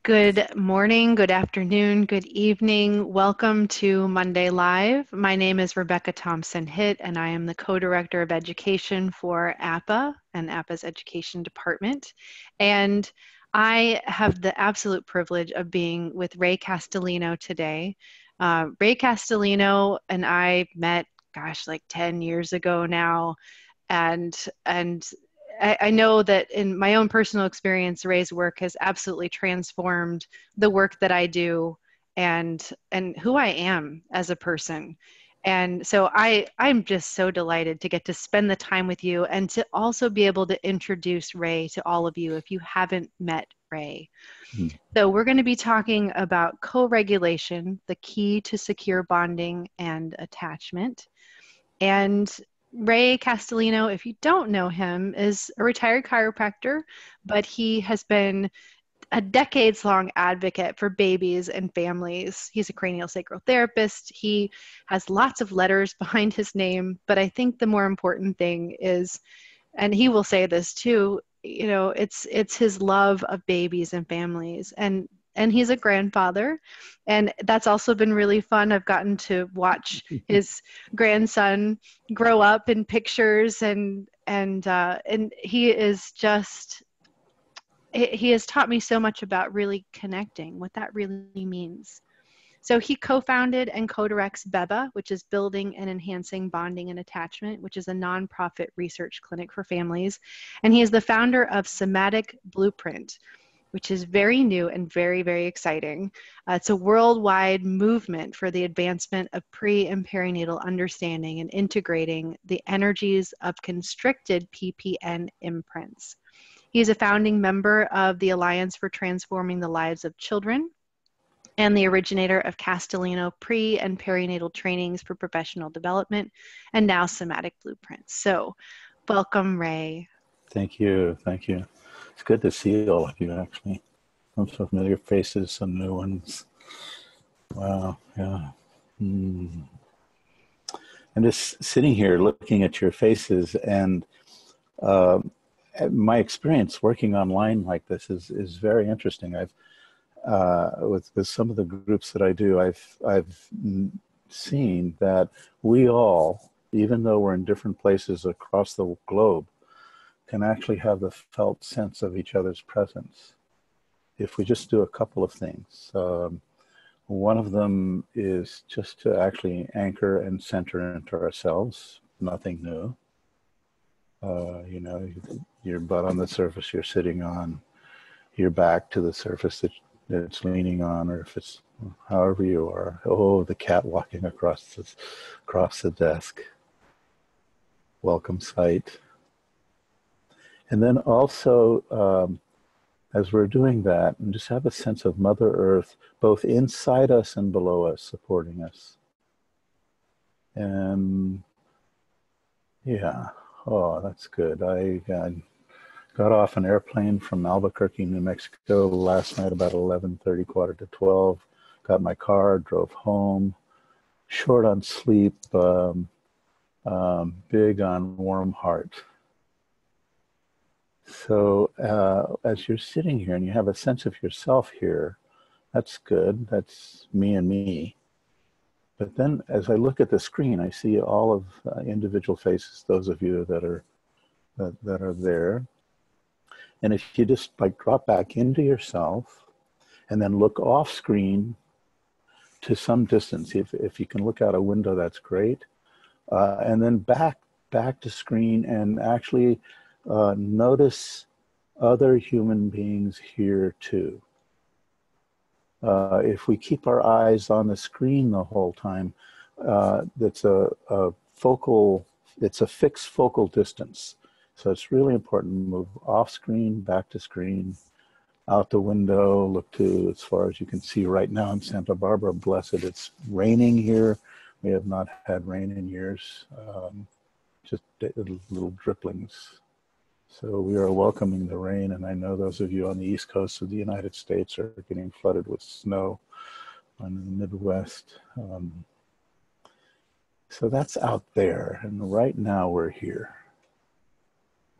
Good morning, good afternoon, good evening. Welcome to Monday Live. My name is Rebecca Thompson Hitt, and I am the co-director of education for APA and APA's education department. And I have the absolute privilege of being with Ray Castellino today. Ray Castellino and I met, like 10 years ago now, and I know that in my own personal experience, Ray's work has absolutely transformed the work that I do and who I am as a person. And so I'm just so delighted to get to spend the time with you and to also be able to introduce Ray to all of you if you haven't met Ray. Mm. So we're going to be talking about co-regulation, the key to secure bonding and attachment. And Ray Castellino, if you don't know him, is a retired chiropractor, but he has been a decades-long advocate for babies and families. He's a cranial sacral therapist. He has lots of letters behind his name, but I think the more important thing is, and he will say this too, it's his love of babies and families. And he's a grandfather, and that's also been really fun. I've gotten to watch his grandson grow up in pictures, and he is just he has taught me so much about really connecting, what that really means. So he co-founded and co-directs BEBA, which is Building and Enhancing Bonding and Attachment, which is a nonprofit research clinic for families. And he is the founder of Somatic Blueprint, which is very new and very, very exciting. It's a worldwide movement for the advancement of pre and perinatal understanding and integrating the energies of constricted PPN imprints. He is a founding member of the Alliance for Transforming the Lives of Children and the originator of Castellino pre and perinatal trainings for professional development, and now Somatic Blueprints. So welcome, Ray. Thank you. Thank you. It's good to see all of you, actually. Some familiar faces, some new ones. Wow. Yeah. Mm. And just sitting here looking at your faces, and my experience working online like this is very interesting. I've with some of the groups that I do, I've seen that we all, even though we're in different places across the globe, can actually have the felt sense of each other's presence if we just do a couple of things. One of them is just to actually anchor and center into ourselves, nothing new. Your butt on the surface you're sitting on, your back to the surface that it's leaning on, or if it's however you are. Oh, the cat walking across the desk. Welcome sight. And then also, as we're doing that, and just have a sense of Mother Earth, both inside us and below us, supporting us. And yeah, oh, that's good. I got off an airplane from Albuquerque, New Mexico last night about 11:30, quarter to 12. Got my car, drove home, short on sleep, big on warm heart. So as you're sitting here and you have a sense of yourself here, that's good. That's me and me. But then as I look at the screen, I see all of individual faces, those of you that are there. And if you just drop back into yourself and then look off screen to some distance, if you can look out a window, that's great. And then back to screen and actually notice other human beings here too. If we keep our eyes on the screen the whole time, it's a fixed focal distance. So it's really important to move off screen, back to screen, out the window, look to as far as you can see. Right now in Santa Barbara, blessed, it's raining here. We have not had rain in years, just little dribblings. So we are welcoming the rain, and I know those of you on the East Coast of the United States are getting flooded with snow in the Midwest. So that's out there, and right now we're here.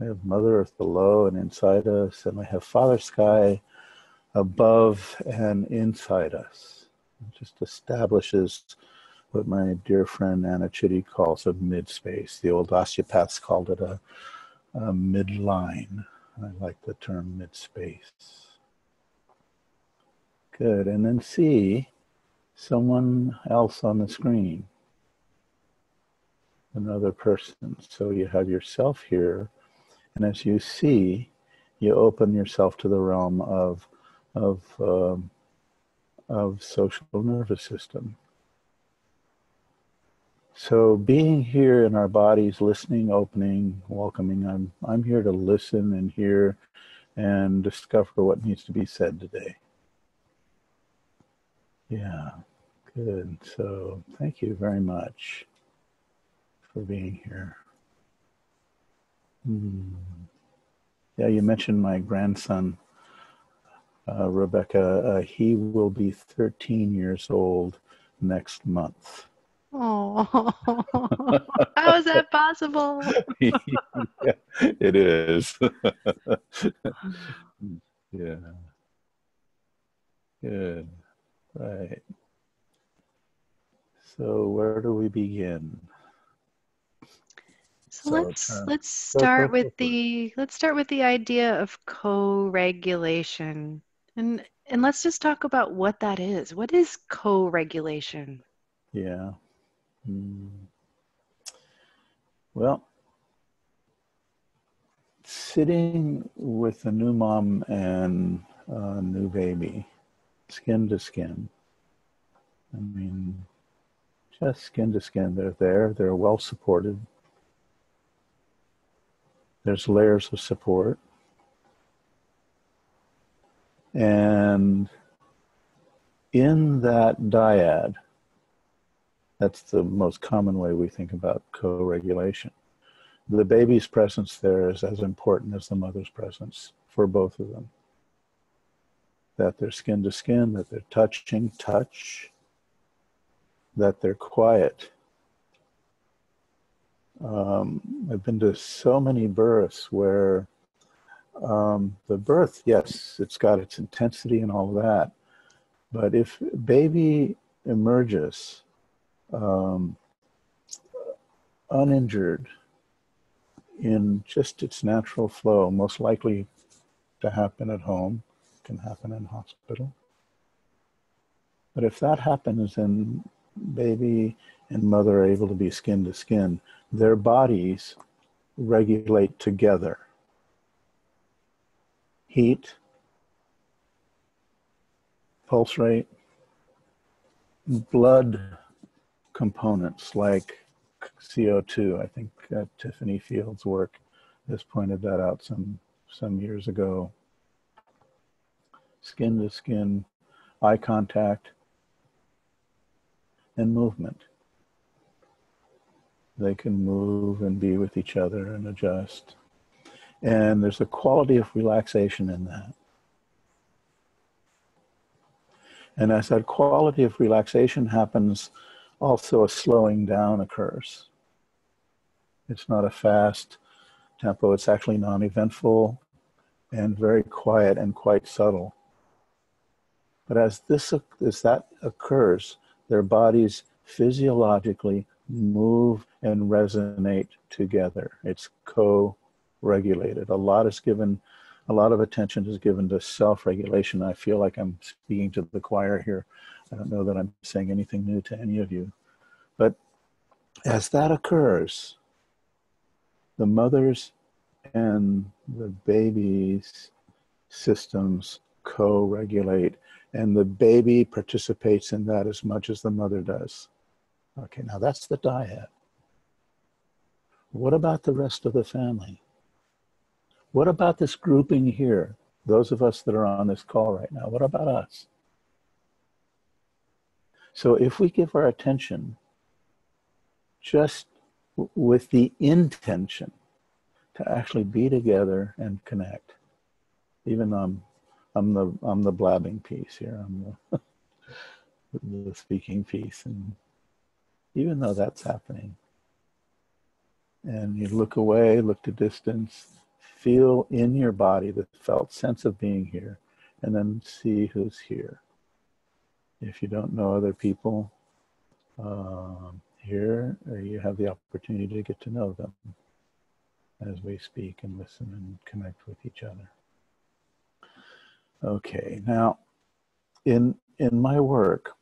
We have Mother Earth below and inside us, and we have Father Sky above and inside us. It just establishes what my dear friend Anna Chitty calls a mid-space. The old osteopaths called it a midline. I like the term mid-space. Good, and then see someone else on the screen, another person. So you have yourself here, and as you see, you open yourself to the realm of social nervous system. So being here in our bodies, listening, opening, welcoming, I'm here to listen and hear and discover what needs to be said today. Yeah, good. So thank you very much for being here. Yeah, you mentioned my grandson, Rebecca. He will be 13 years old next month. Oh, how is that possible? Yeah, it is. Yeah. Good. Right. So where do we begin? So let's start with the idea of co-regulation. And let's just talk about what that is. What is co-regulation? Yeah. Well, sitting with a new mom and a new baby, skin to skin. I mean, just skin to skin. They're there. They're well supported. There's layers of support. And in that dyad, that's the most common way we think about co-regulation. The baby's presence there is as important as the mother's presence for both of them. That they're skin to skin, that they're touching touch, that they're quiet. I've been to so many births where the birth, yes, it's got its intensity and all of that, but if baby emerges uninjured in just its natural flow, most likely to happen at home, can happen in hospital. But if that happens and baby and mother are able to be skin to skin, their bodies regulate together. Heat, pulse rate, blood components like CO2. I think Tiffany Field's work has pointed that out some years ago. Skin to skin, eye contact, and movement. They can move and be with each other and adjust. And there's a quality of relaxation in that. And as that quality of relaxation happens, also a slowing down occurs. It's not a fast tempo, it's actually non-eventful and very quiet and quite subtle. But as that occurs, their bodies physiologically move and resonate together. It's co-regulated. A lot of attention is given to self-regulation. I feel like I'm speaking to the choir here. I don't know that I'm saying anything new to any of you. But as that occurs, the mother's and the baby's systems co-regulate, and the baby participates in that as much as the mother does. Okay, now that's the dyad. What about the rest of the family? What about this grouping here? Those of us that are on this call right now, what about us? So if we give our attention just with the intention to actually be together and connect, even though I'm the blabbing piece here, I'm the speaking piece, and even though that's happening, and you look away, look to distance, feel in your body the felt sense of being here, and then see who's here. If you don't know other people here, you have the opportunity to get to know them as we speak and listen and connect with each other. Okay, now in my work,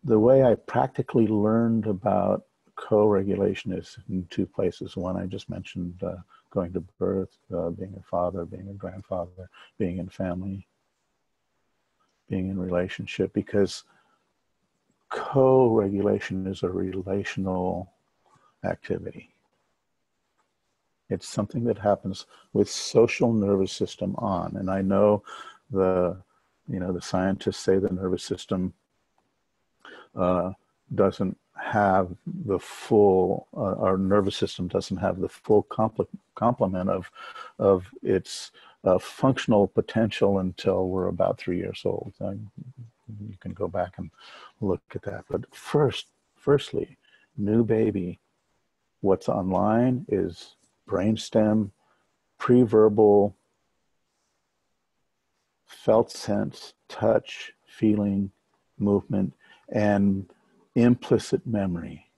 the way I practically learned about co-regulation is in two places. One I just mentioned, going to birth, being a father, being a grandfather, being in family, being in relationship, because co-regulation is a relational activity. It's something that happens with social nervous system on. And I know the scientists say the nervous system doesn't have the full, our nervous system doesn't have the full complement of its functional potential until we're about 3 years old. You can go back and look at that. But firstly, new baby, what's online is brainstem, pre-verbal, felt sense, touch, feeling, movement, and implicit memory.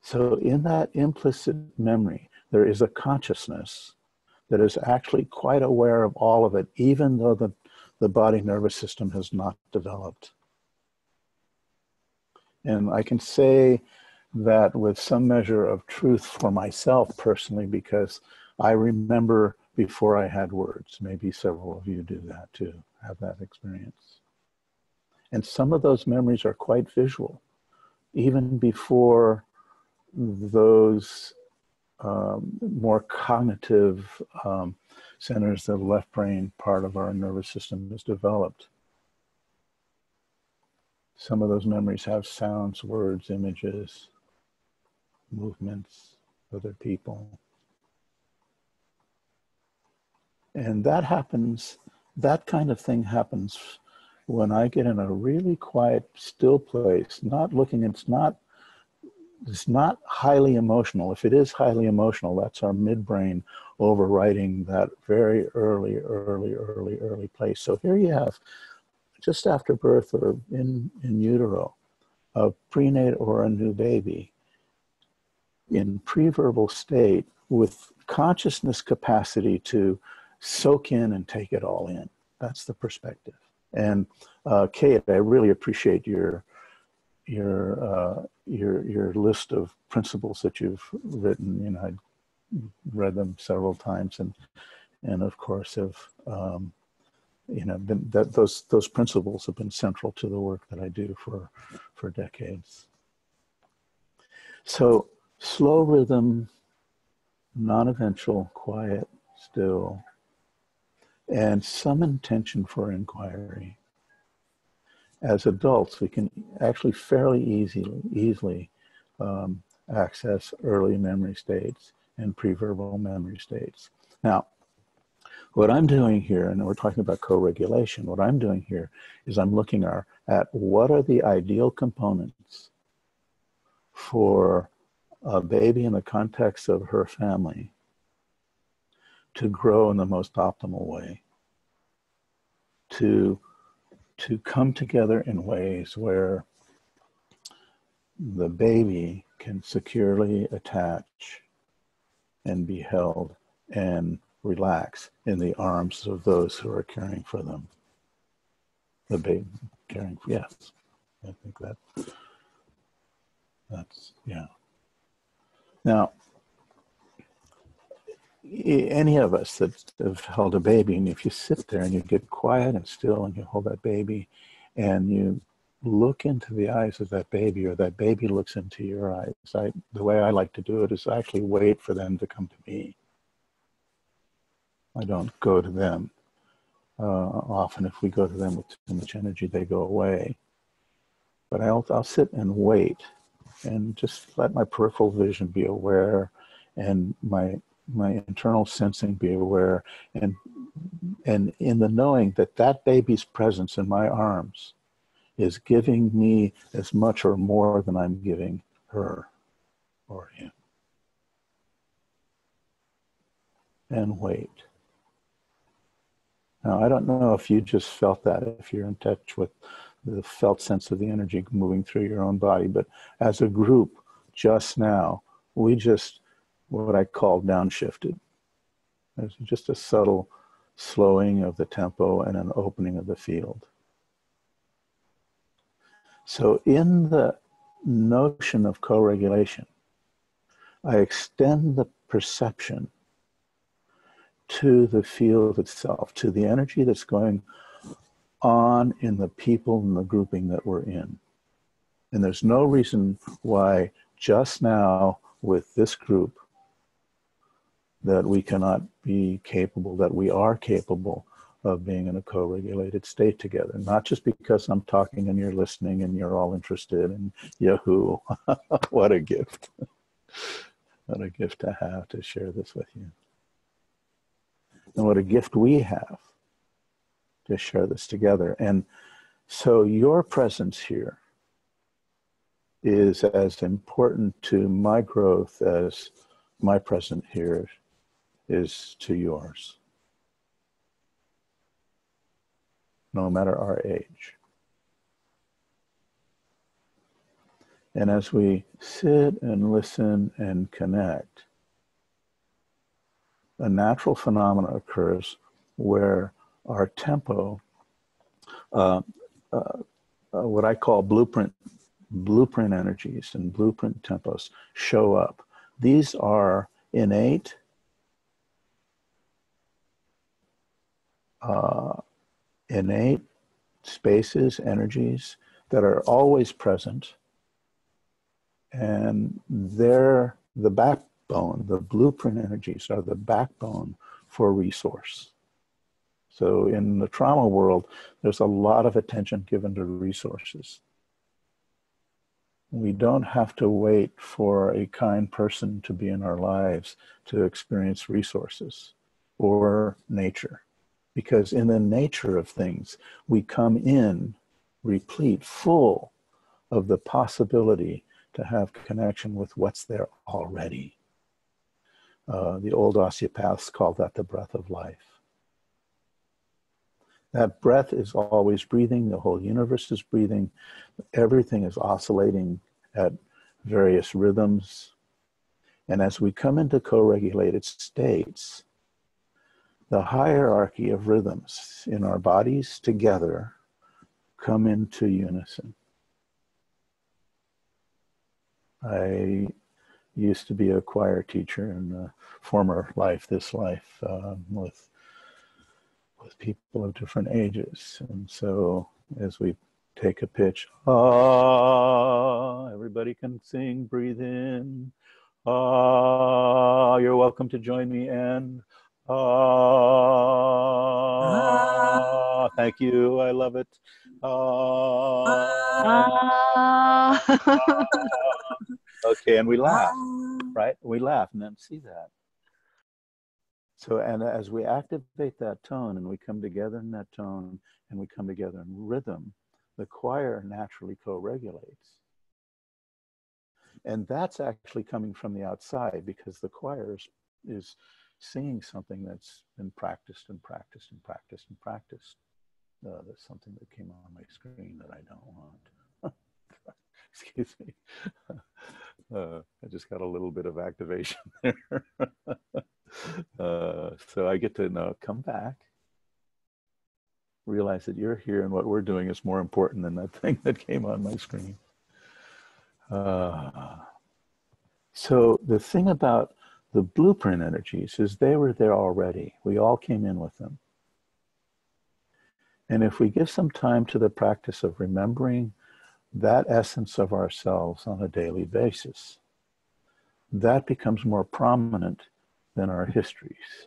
So in that implicit memory, there is a consciousness that is actually quite aware of all of it, even though the body nervous system has not developed. And I can say that with some measure of truth for myself personally, because I remember before I had words. Maybe several of you do that too, have that experience. And some of those memories are quite visual, even before those more cognitive centers, the left brain part of our nervous system is developed. Some of those memories have sounds, words, images, movements, other people. And that happens, that kind of thing happens when I get in a really quiet, still place, not looking, it's not highly emotional. If it is highly emotional, that's our midbrain overriding that very early place. So here you have, just after birth or in utero, a prenate or a new baby in pre-verbal state with consciousness capacity to soak in and take it all in. That's the perspective. And Kate, I really appreciate your list of principles that you've written. You know, I read them several times, and of course have those principles have been central to the work that I do for decades. So slow rhythm, non-eventual, quiet, still, and some intention for inquiry. As adults, we can actually fairly easily access early memory states and pre-verbal memory states. Now, what I'm doing here, and we're talking about co-regulation, what I'm doing here is I'm looking at what are the ideal components for a baby in the context of her family to grow in the most optimal way, to come together in ways where the baby can securely attach and be held and relax in the arms of those who are caring for them. The baby caring for, yes, I think that's, yeah. Now, any of us that have held a baby, and if you sit there and you get quiet and still and you hold that baby and you look into the eyes of that baby, or that baby looks into your eyes, the way I like to do it is actually wait for them to come to me. I don't go to them. Often if we go to them with too much energy, they go away. But I'll sit and wait and just let my peripheral vision be aware and my internal sensing be aware, and in the knowing that that baby's presence in my arms is giving me as much or more than I'm giving her or him. And wait. Now, I don't know if you just felt that, if you're in touch with the felt sense of the energy moving through your own body, but as a group, just now, we just, what I call downshifted. There's just a subtle slowing of the tempo and an opening of the field. So in the notion of co-regulation, I extend the perception to the field itself, to the energy that's going on in the people and the grouping that we're in. And there's no reason why just now with this group that we cannot be capable, that we are capable of being in a co-regulated state together. Not just because I'm talking and you're listening and you're all interested and yahoo, what a gift. What a gift to have to share this with you. And what a gift we have to share this together. And so your presence here is as important to my growth as my presence here is to yours, no matter our age. And as we sit and listen and connect, a natural phenomena occurs where our tempo, what I call blueprint energies and blueprint tempos show up. These are innate, innate spaces, energies that are always present, and they're the backbone. The blueprint energies are the backbone for resource. So in the trauma world, there's a lot of attention given to resources. We don't have to wait for a kind person to be in our lives to experience resources or nature. Because in the nature of things, we come in replete, full of the possibility to have connection with what's there already. The old osteopaths call that the breath of life. That breath is always breathing. The whole universe is breathing. Everything is oscillating at various rhythms. And as we come into co-regulated states, the hierarchy of rhythms in our bodies together come into unison. I used to be a choir teacher in a former life, this life, with people of different ages. And so as we take a pitch, ah, everybody can sing, breathe in. Ah, you're welcome to join me, and ah, thank you, I love it. Ah, okay, and we laugh, right? We laugh and then see that. So, and as we activate that tone and we come together in that tone and we come together in rhythm, the choir naturally co-regulates. And that's actually coming from the outside because the choir is singing something that's been practiced and practiced and practiced and practiced. There's something that came on my screen that I don't want. Excuse me. I just got a little bit of activation there. So I get to now come back, realize that you're here and what we're doing is more important than that thing that came on my screen. So the thing about the blueprint energies is they were there already. We all came in with them. And if we give some time to the practice of remembering that essence of ourselves on a daily basis, that becomes more prominent than our histories.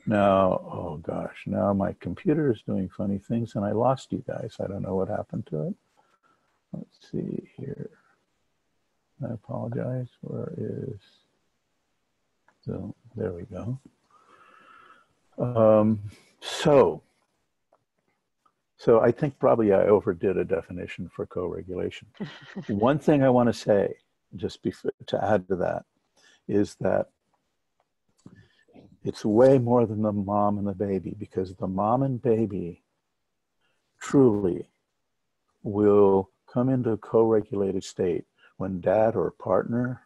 Now, oh gosh, now my computer is doing funny things and I lost you guys. I don't know what happened to it. Let's see here. I apologize. Where is, so there we go. So I think probably I overdid a definition for co-regulation. One thing I want to say, just to add to that, is that It's way more than the mom and the baby, because the mom and baby truly will come into a co-regulated state when dad or partner,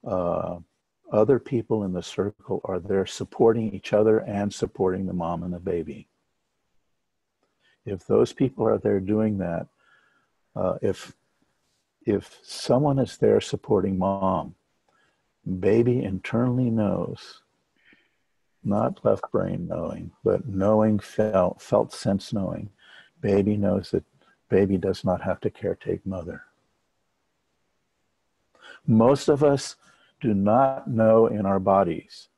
other people in the circle are there supporting each other and supporting the mom and the baby. If those people are there doing that, if someone is there supporting mom, baby internally knows, not left brain knowing, but knowing, felt sense knowing. Baby knows that baby does not have to caretake mother. Most of us do not know in our bodies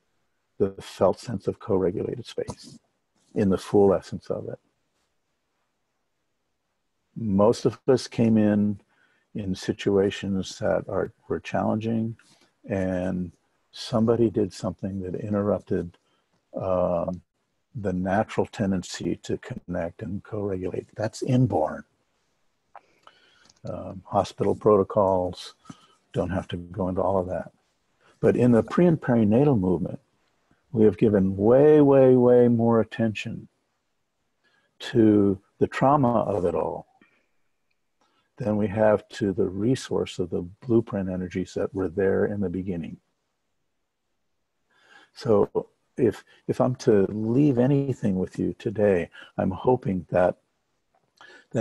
the felt sense of co-regulated space in the full essence of it. Most of us came in situations that were challenging, and somebody did something that interrupted the natural tendency to connect and co-regulate. That's inborn. Hospital protocols, don't have to go into all of that. But in the pre and perinatal movement, we have given way, way, way more attention to the trauma of it all than we have to the resource of the blueprint energies that were there in the beginning. So if I'm to leave anything with you today, I'm hoping that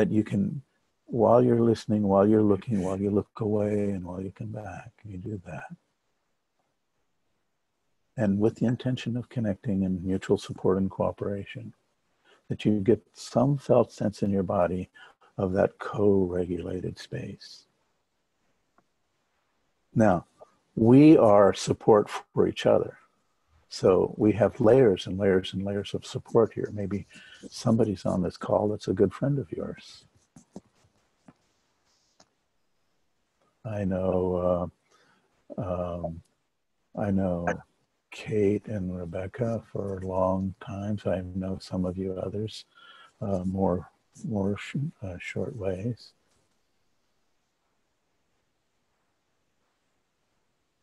you can, while you're listening, while you're looking, while you look away, and while you come back, you do that. And with the intention of connecting and mutual support and cooperation, that you get some felt sense in your body of that co-regulated space. Now, we are support for each other. So we have layers and layers and layers of support here. Maybe somebody's on this call that's a good friend of yours. I know Kate and Rebecca for long times. I know some of you others more short ways.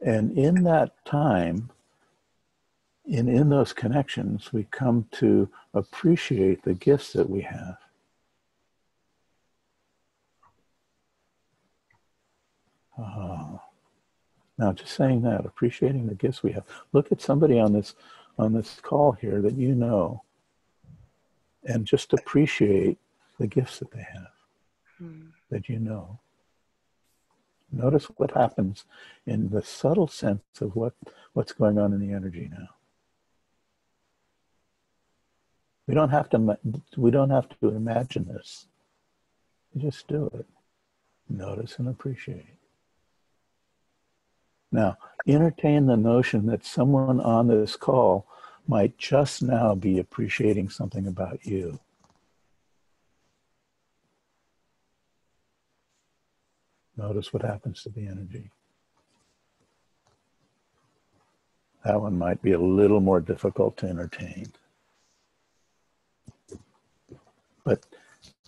And in that time, in those connections, we come to appreciate the gifts that we have. Now, just saying that, appreciating the gifts we have. Look at somebody on this call here that you know, and just appreciate the gifts that they have, that you know. Notice what happens in the subtle sense of what's going on in the energy now. We don't have to imagine this. We just do it. Notice and appreciate. Now, entertain the notion that someone on this call might just now be appreciating something about you. Notice what happens to the energy. That one might be a little more difficult to entertain. But,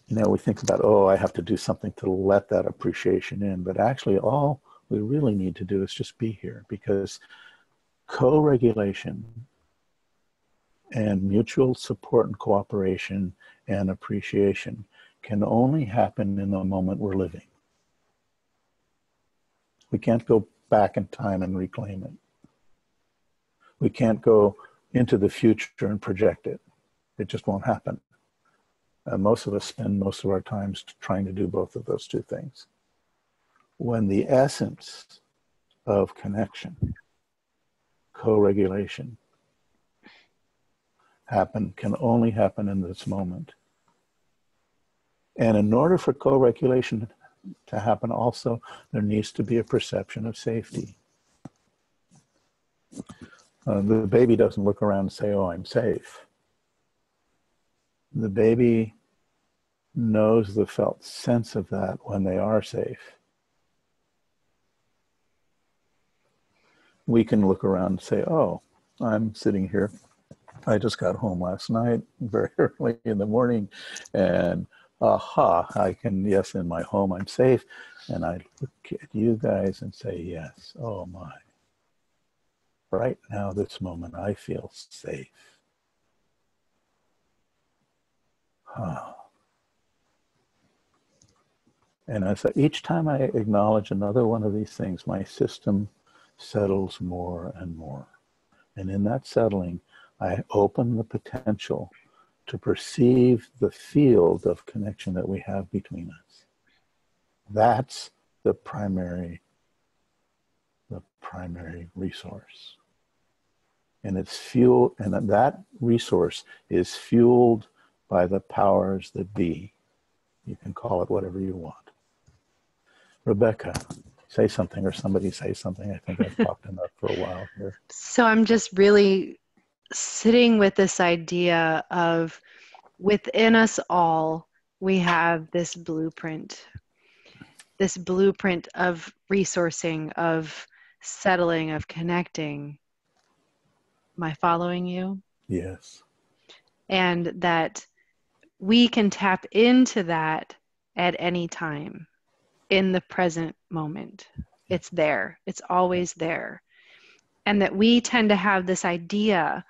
we think about, I have to do something to let that appreciation in. But actually, all we really need to do is just be here, because co-regulation and mutual support and cooperation and appreciation can only happen in the moment we're living. We can't go back in time and reclaim it. We can't go into the future and project it. It just won't happen. Most of us spend most of our time trying to do both of those two things. When the essence of connection, co-regulation, can only happen in this moment. And in order for co-regulation to happen also, there needs to be a perception of safety. The baby doesn't look around and say, I'm safe. The baby knows the felt sense of that when they are safe. We can look around and say, I'm sitting here. I just got home last night, very early in the morning, and I can, yes, in my home I'm safe. And I look at you guys and say, yes, oh my. Right now, this moment, I feel safe. And as each time I acknowledge another one of these things, my system settles more and more. And in that settling, I open the potential to perceive the field of connection that we have between us. That's the primary resource. And it's fueled, and that resource is fueled by the powers that be. You can call it whatever you want. Rebecca, say something, or somebody say something. I think I've talked enough for a while here. So I'm just really sitting with this idea of within us all, we have this blueprint of resourcing, of settling, of connecting. Am I following you? Yes. And that we can tap into that at any time in the present moment. It's there. It's always there. And that we tend to have this idea,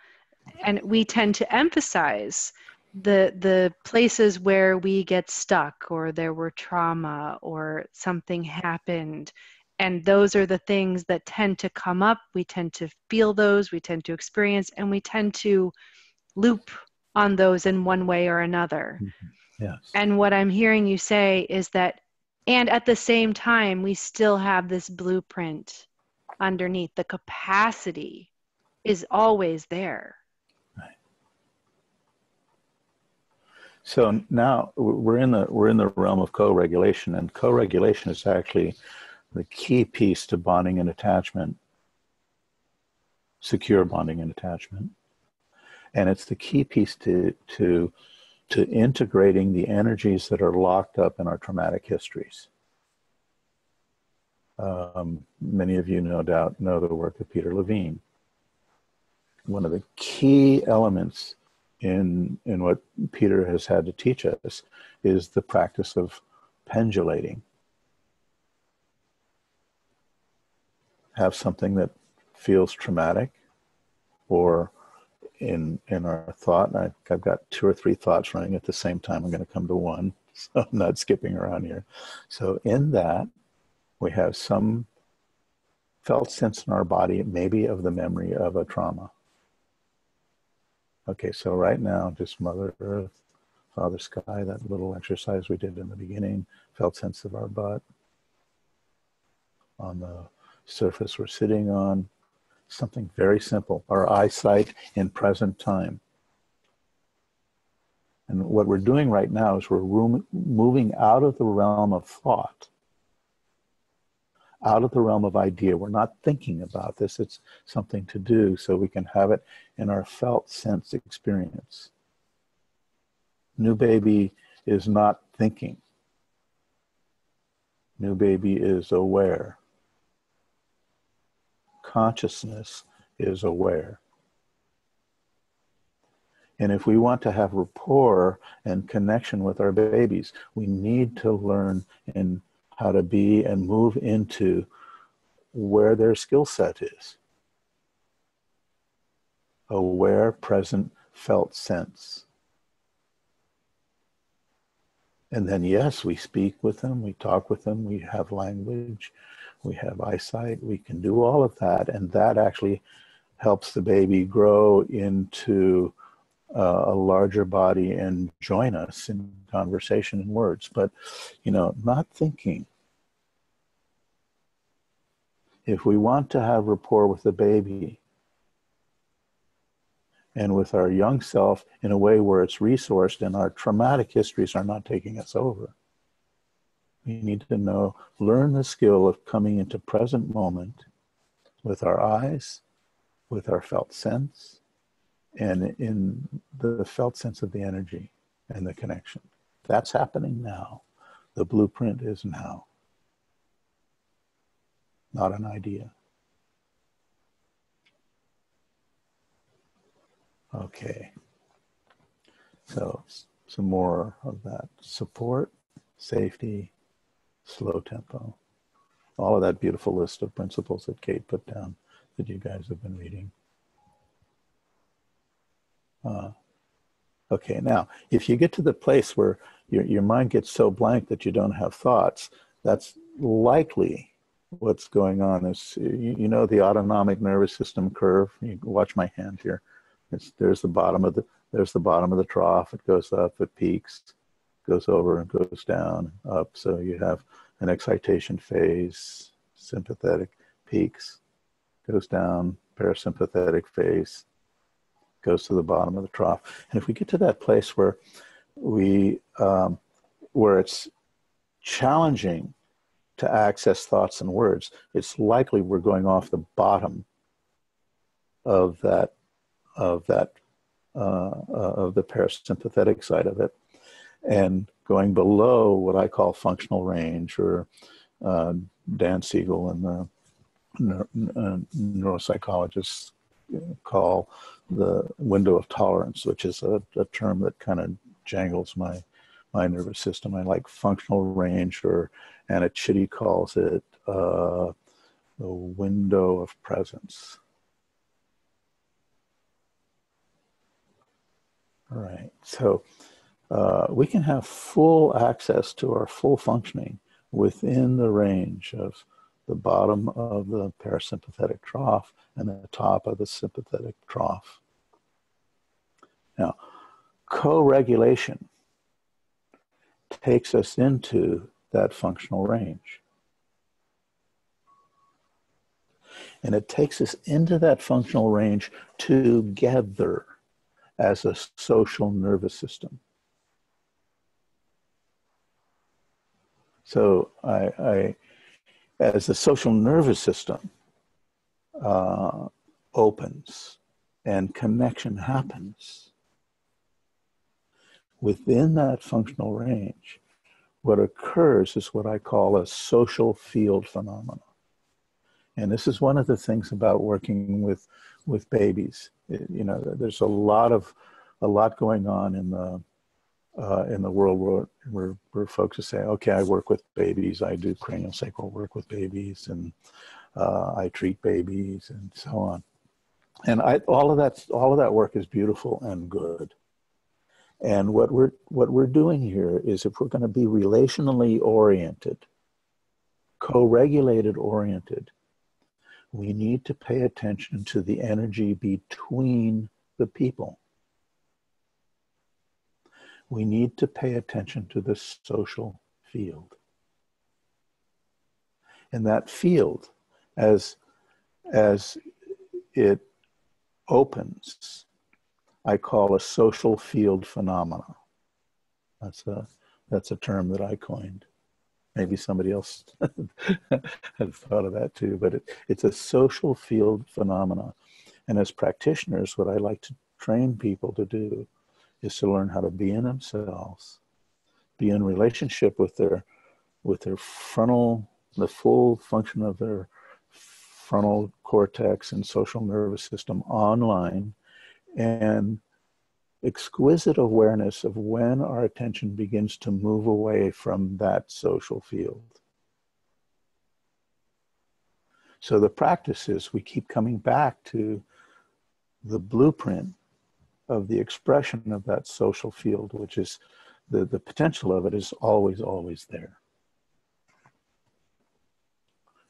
and we tend to emphasize the places where we get stuck, or there were trauma, or something happened. And those are the things that tend to come up. We tend to feel those, we tend to experience, and we tend to loop on those in one way or another. Yes. And what I'm hearing you say is that, and at the same time, we still have this blueprint underneath. The capacity is always there. Right. So now we're in the realm of co-regulation, and co-regulation is actually the key piece to bonding and attachment, secure bonding and attachment. And it's the key piece to integrating the energies that are locked up in our traumatic histories. Many of you, no doubt, know the work of Peter Levine. One of the key elements in what Peter has had to teach us is the practice of pendulating. Have something that feels traumatic, or in our thought, I've got 2 or 3 thoughts running at the same time. I'm going to come to one, so I'm not skipping around here. So in that, we have some felt sense in our body, maybe of the memory of a trauma. Okay, so right now, just Mother Earth, Father Sky, that little exercise we did in the beginning, felt sense of our butt. On the surface we're sitting on, something very simple, our eyesight in present time. And what we're doing right now is we're moving out of the realm of thought, out of the realm of idea. We're not thinking about this. It's something to do so we can have it in our felt sense experience. New baby is not thinking. New baby is aware. Consciousness is aware. And if we want to have rapport and connection with our babies, we need to learn in how to be and move into where their skill set is. Aware, present, felt sense. And then, yes, we speak with them, we talk with them, we have language, we have eyesight, we can do all of that. And that actually helps the baby grow into a larger body and join us in conversation and words. But, not thinking. If we want to have rapport with the baby and with our young self in a way where it's resourced and our traumatic histories are not taking us over, we need to learn the skill of coming into present moment with our eyes, with our felt sense, and in the felt sense of the energy and the connection. That's happening now. The blueprint is now, not an idea. Okay. So some more of that. Support, safety, slow tempo. All of that beautiful list of principles that Kate put down that you guys have been reading. Okay, now, if you get to the place where your mind gets so blank that you don't have thoughts, that's likely what's going on. Is you know the autonomic nervous system curve? You watch my hand here. There's the bottom of the trough. It goes up, it peaks, goes over and goes down, up. So you have an excitation phase, sympathetic, peaks, goes down, parasympathetic phase, goes to the bottom of the trough. And if we get to that place where where it's challenging to access thoughts and words, it's likely we're going off the bottom of the parasympathetic side of it, and going below what I call functional range, or Dan Siegel and the neuropsychologists call the window of tolerance, which is a term that kind of jangles my nervous system. I like functional range, or Anna Chitty calls it the window of presence. All right, so we can have full access to our full functioning within the range of the bottom of the parasympathetic trough and the top of the sympathetic trough. Now, co-regulation takes us into that functional range. And it takes us into that functional range together as a social nervous system. So as the social nervous system opens and connection happens within that functional range, what occurs is what I call a social field phenomenon. And this is one of the things about working with babies. You know, there's a lot going on in the world where folks are saying, okay, I work with babies, I do craniosacral work with babies, and I treat babies, and so on. And all of that work is beautiful and good. And what we're doing here is, if we're going to be relationally oriented, co-regulated oriented, we need to pay attention to the energy between the people. We need to pay attention to the social field. And that field, as it opens, I call a social field phenomena. That's a term that I coined. Maybe somebody else has thought of that too, but it's a social field phenomena. And as practitioners, what I like to train people to do is to learn how to be in themselves, be in relationship with their frontal, the full function of their frontal cortex and social nervous system online, and exquisite awareness of when our attention begins to move away from that social field. So the practice is we keep coming back to the blueprint of the expression of that social field, which is the potential of it is always, always there.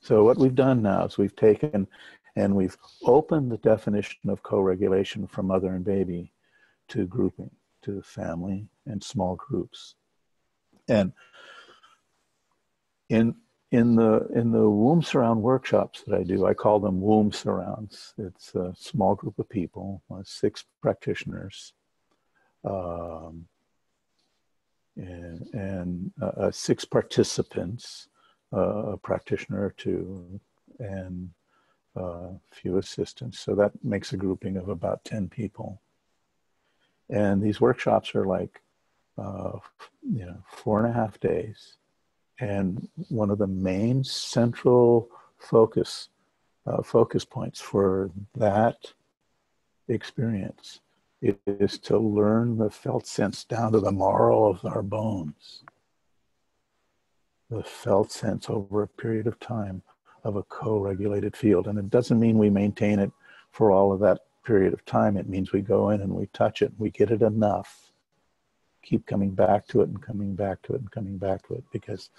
So what we've done now is we've taken and we've opened the definition of co-regulation from mother and baby to grouping, to family and small groups. And in the womb surround workshops that I do, I call them womb surrounds. It's a small group of people, 6 practitioners, and 6 participants, a practitioner or 2, and a few assistants. So that makes a grouping of about 10 people. And these workshops are like, 4.5 days. And one of the main central focus points for that experience is to learn the felt sense down to the marrow of our bones. The felt sense over a period of time of a co-regulated field. And it doesn't mean we maintain it for all of that period of time. It means we go in and we touch it, we get it enough, keep coming back to it and coming back to it and coming back to it, because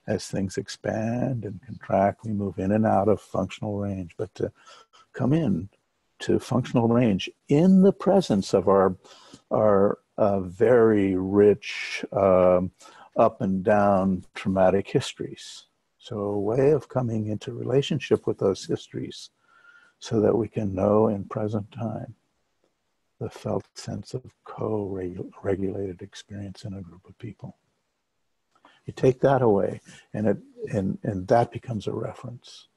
as things expand and contract, we move in and out of functional range. But to come in to functional range in the presence of our very rich up and down traumatic histories. So a way of coming into relationship with those histories so that we can know in present time the felt sense of co-regulated experience in a group of people. You take that away, and that becomes a reference.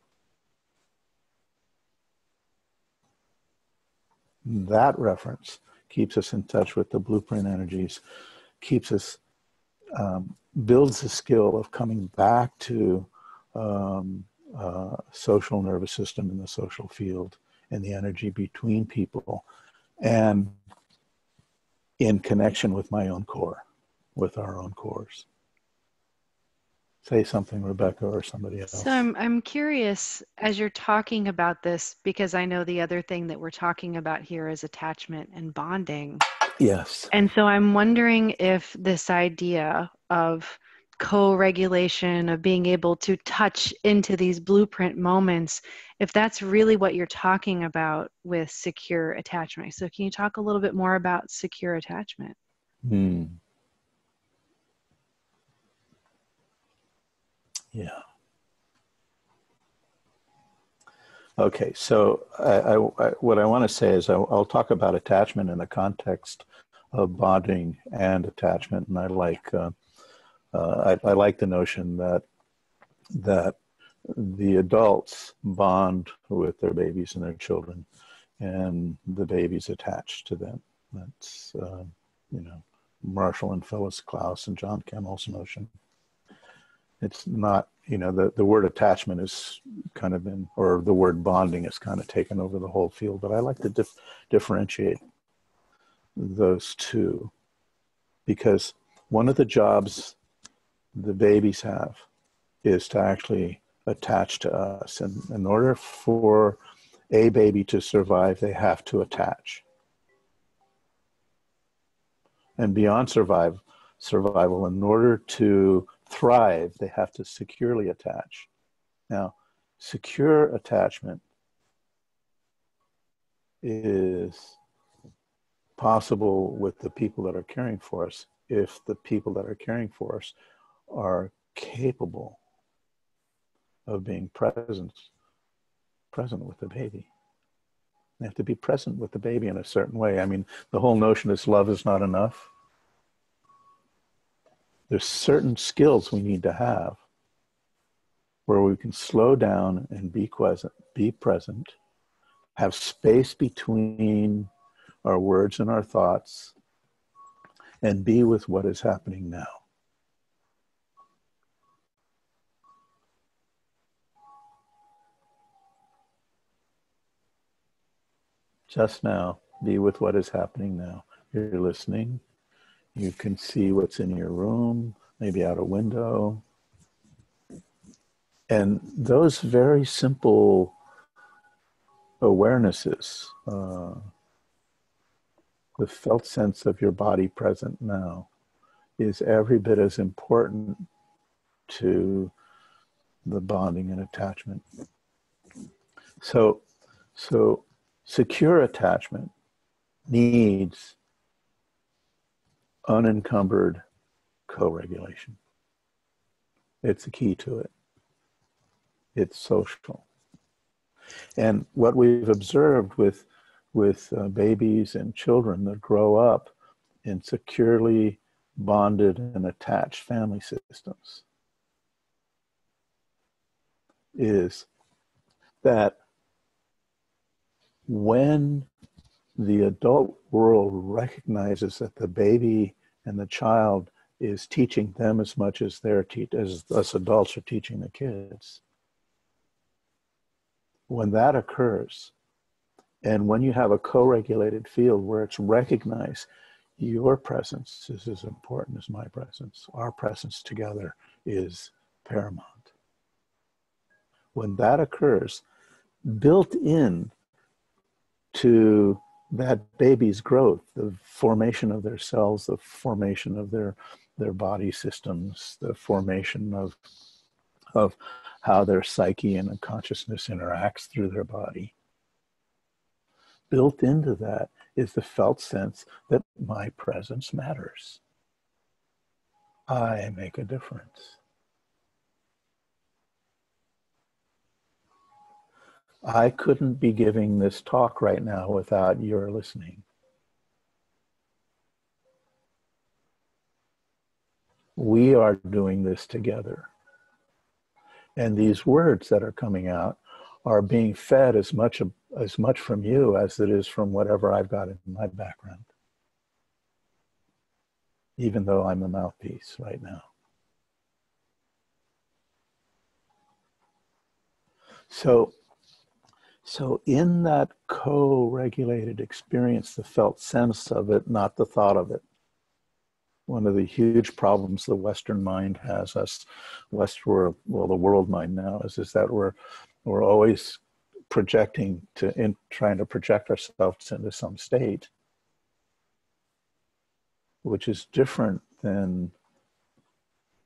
That reference keeps us in touch with the blueprint energies, keeps us, builds the skill of coming back to social nervous system in the social field and the energy between people, and in connection with my own core, with our own cores. Say something, Rebecca, or somebody else. So I'm curious, as you're talking about this, because I know the other thing that we're talking about here is attachment and bonding. Yes. And so I'm wondering if this idea of co-regulation, of being able to touch into these blueprint moments, if that's really what you're talking about with secure attachment. So can you talk a little bit more about secure attachment? Yeah. Okay, so what I want to say is I'll talk about attachment in the context of bonding and attachment, and I like the notion that the adults bond with their babies and their children, and the babies attached to them. That's Marshall and Phyllis Klaus and John Campbell's notion. It's not, the word attachment is kind of been, or the word bonding is kind of taken over the whole field, but I like to differentiate those two, because one of the jobs the babies have is to actually attach to us. And in order for a baby to survive, they have to attach. And beyond survival, in order to thrive, they have to securely attach. Now, secure attachment is possible with the people that are caring for us if the people that are caring for us are capable of being present with the baby. They have to be present with the baby in a certain way. I mean, the whole notion is love is not enough. There's certain skills we need to have where we can slow down and be present, have space between our words and our thoughts, and be with what is happening now. Just now, be with what is happening now. You're listening. You can see what's in your room, maybe out a window. And those very simple awarenesses, the felt sense of your body present now, is every bit as important to the bonding and attachment. So secure attachment needs unencumbered co-regulation. It's the key to it. It's social. And what we've observed with babies and children that grow up in securely bonded and attached family systems is that when the adult world recognizes that the baby and the child is teaching them as much as as us adults are teaching the kids, when that occurs, and when you have a co-regulated field where it's recognized your presence is as important as my presence, our presence together is paramount. when that occurs, built in to that baby's growth, the formation of their cells, the formation of their body systems, the formation of how their psyche and consciousness interacts through their body. Built into that is the felt sense that my presence matters. I make a difference. I couldn't be giving this talk right now without your listening. We are doing this together. And these words that are coming out are being fed as much from you as it is from whatever I've got in my background, even though I'm a mouthpiece right now. So in that co-regulated experience, the felt sense of it, not the thought of it. One of the huge problems the Western mind has, the world mind now, is that we're always projecting trying to project ourselves into some state, which is different than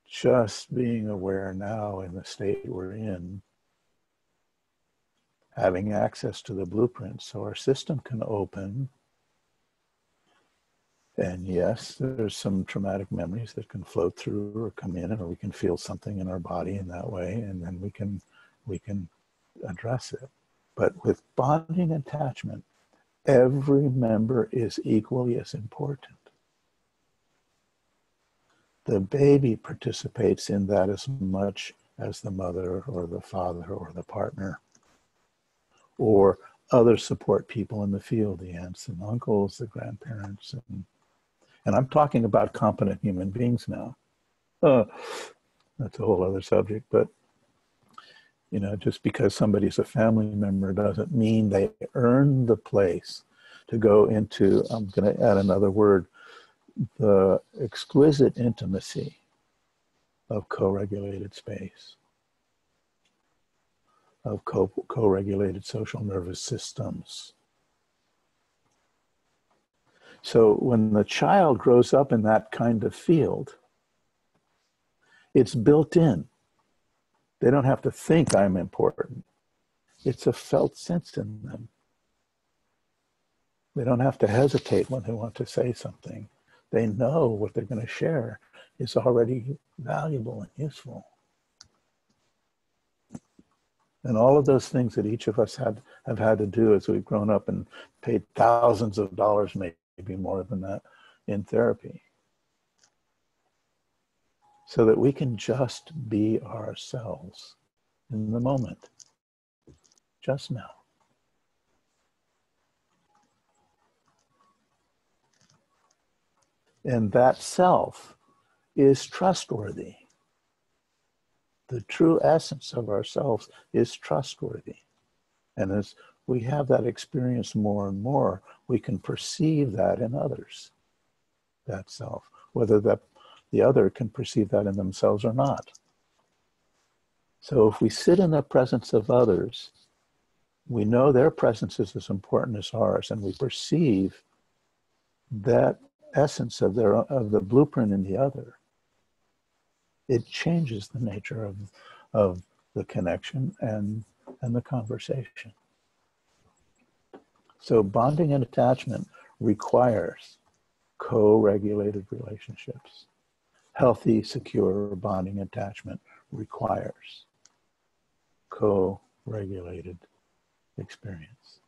just being aware now in the state we're in, having access to the blueprint so our system can open. And yes, there's some traumatic memories that can float through or come in, or we can feel something in our body in that way, and then we can address it. But with bonding attachment, every member is equally as important. The baby participates in that as much as the mother or the father or the partner, or other support people in the field, the aunts and uncles, the grandparents. And I'm talking about competent human beings now. That's a whole other subject, but just because somebody's a family member doesn't mean they earn the place to go into, I'm going to add another word, the exquisite intimacy of co-regulated space, of co-regulated social nervous systems. So when the child grows up in that kind of field, it's built in. They don't have to think I'm important. It's a felt sense in them. They don't have to hesitate when they want to say something. They know what they're going to share is already valuable and useful. And all of those things that each of us have had to do as we've grown up and paid thousands of dollars, maybe more than that, in therapy, so that we can just be ourselves in the moment, just now. And that self is trustworthy. The true essence of ourselves is trustworthy. And as we have that experience more and more, we can perceive that in others, that self, whether the other can perceive that in themselves or not. So if we sit in the presence of others, we know their presence is as important as ours, and we perceive that essence of the blueprint in the other. It changes the nature of the connection and the conversation. So bonding and attachment requires co-regulated relationships. Healthy, secure bonding attachment requires co-regulated experience.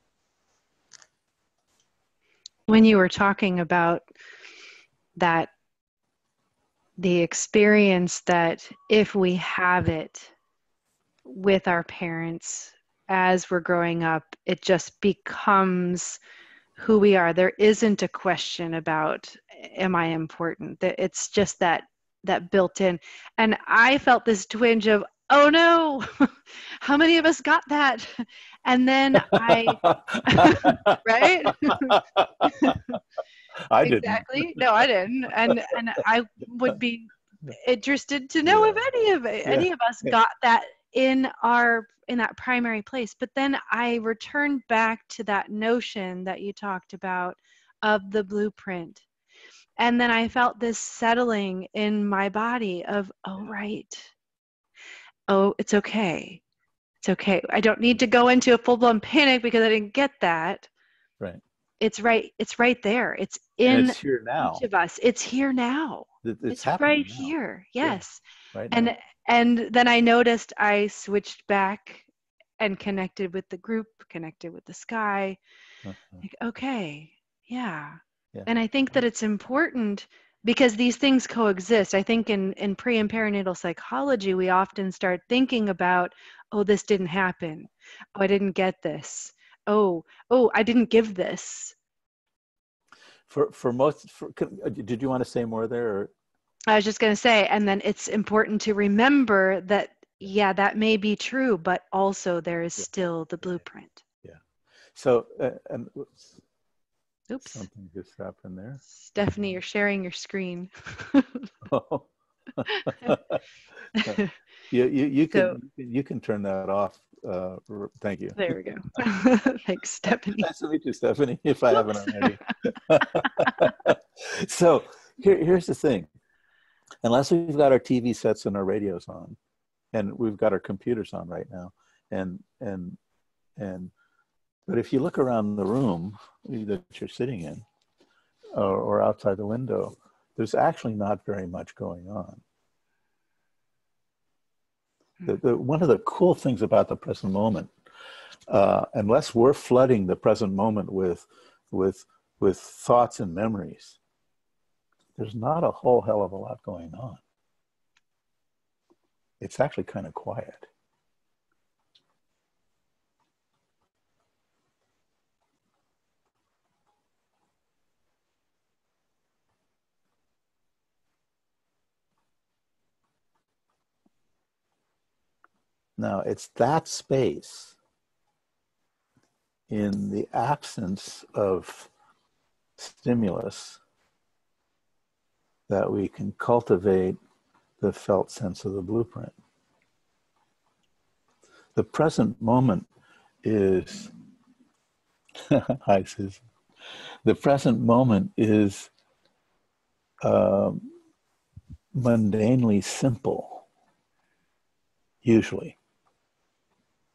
When you were talking about that, the experience that if we have it with our parents as we're growing up, it just becomes who we are. There isn't a question about, am I important? It's just that built in. And I felt this twinge of, oh no, how many of us got that? And then right? I Exactly. didn't. No, I didn't. And I would be interested to know if any of us got that in that primary place. But then I returned back to that notion that you talked about of the blueprint. And then I felt this settling in my body of, oh, right. Oh, it's okay. It's okay. I don't need to go into a full-blown panic because I didn't get that. Right. It's right there. It's And in it's here now. each of us. It's here now. It's right now. here. Yes. Yeah, right and now. and then I noticed I switched back and connected with the group, connected with the sky. Like, okay, yeah. And I think that it's important because these things coexist. I think in pre and perinatal psychology, we often start thinking about, oh, this didn't happen. Oh, I didn't get this. Oh, I didn't give this. Did you want to say more there? Or? I was just going to say, and then it's important to remember that, yeah, that may be true, but also there is still the blueprint. Yeah. So, and oops. Something just happened there. Stephanie, you're sharing your screen. Oh. You can turn that off. Thank you. There we go. Thanks, Stephanie. Nice to meet you, Stephanie, if I haven't already. So here's the thing. Unless we've got our TV sets and our radios on, and we've got our computers on right now, but if you look around the room that you're sitting in, or outside the window, there's actually not very much going on. One of the cool things about the present moment, unless we're flooding the present moment with thoughts and memories, there's not a whole hell of a lot going on. It's actually kind of quiet. Now, it's that space in the absence of stimulus that we can cultivate the felt sense of the blueprint. The present moment is, hi Susan, the present moment is mundanely simple, usually.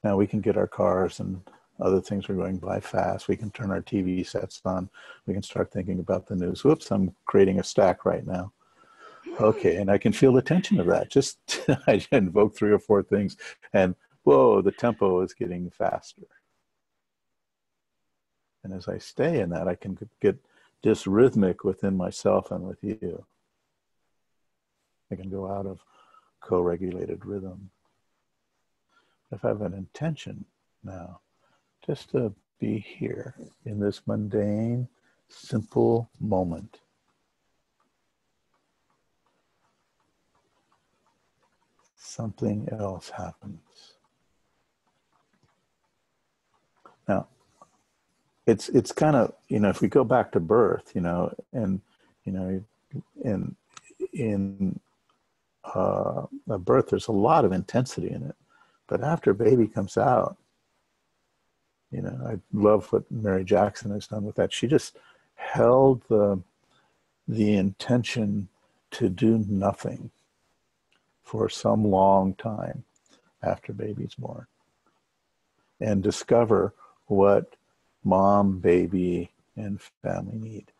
Now we can get our cars and other things are going by fast. We can turn our TV sets on. We can start thinking about the news. Whoops, I'm creating a stack right now. Okay, and I can feel the tension of that. Just I invoke 3 or 4 things and whoa, the tempo is getting faster. And as I stay in that, I can get dysrhythmic within myself and with you. I can go out of co-regulated rhythm. If I have an intention now, just to be here in this mundane, simple moment. Something else happens. Now, it's kind of, if we go back to birth, and, in a birth, there's a lot of intensity in it. But after baby comes out, I love what Mary Jackson has done with that. She just held the intention to do nothing for some long time after baby's born and discover what mom, baby, and family need.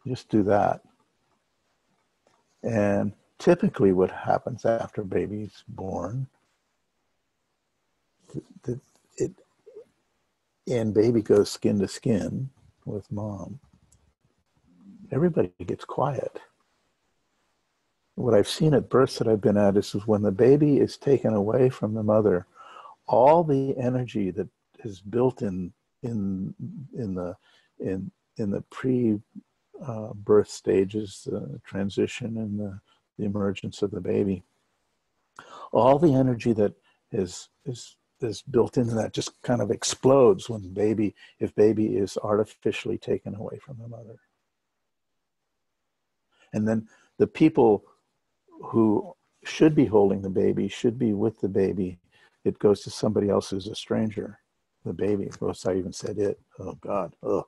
Just do that. And typically what happens after baby's born, and baby goes skin to skin with mom, everybody gets quiet. What I've seen at births that I've been at is when the baby is taken away from the mother, all the energy that is built in the pre birth stages, transition and the emergence of the baby, all the energy that is built into that just kind of explodes when if baby is artificially taken away from the mother. And then the people who should be holding the baby, should be with the baby, it goes to somebody else who's a stranger. The baby, I even said it, oh God, oh,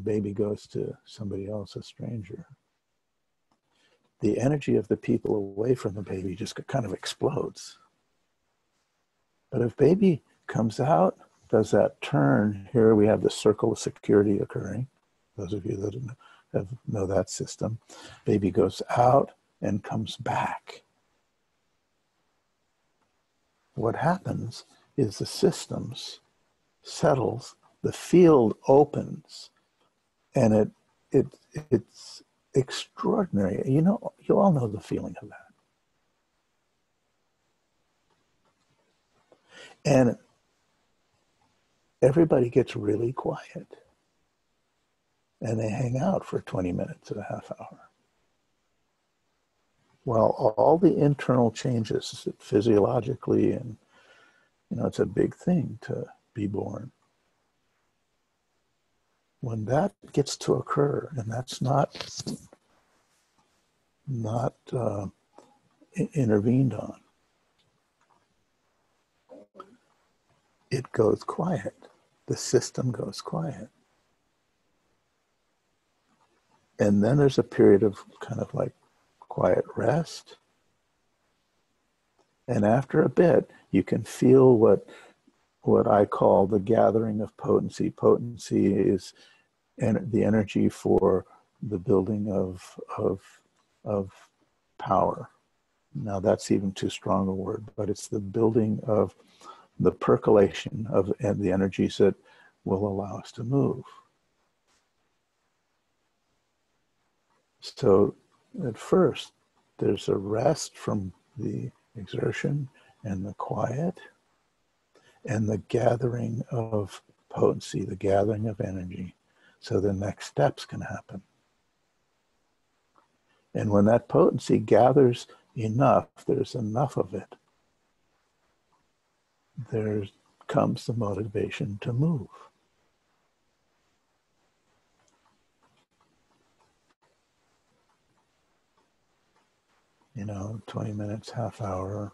baby goes to somebody else, a stranger. The energy of the people away from the baby just kind of explodes. But if baby comes out, does that turn, here we have the circle of security occurring. Those of you that know that system. Baby goes out and comes back. What happens is the systems settles, the field opens, and it's extraordinary. You all know the feeling of that. And everybody gets really quiet. And they hang out for 20 minutes and a half hour. Well, all the internal changes physiologically, and it's a big thing to be born. When that gets to occur, and that's not intervened on, it goes quiet. The system goes quiet. And then there's a period of kind of like quiet rest. And after a bit, you can feel what I call the gathering of potency. Potency is the energy for the building of power. Now that's even too strong a word, but it's the building of the percolation of the energies that will allow us to move. So at first, there's a rest from the exertion and the quiet and the gathering of potency, the gathering of energy, so the next steps can happen. And when that potency gathers enough, there's enough of it, there comes the motivation to move. you know, 20 minutes, half hour.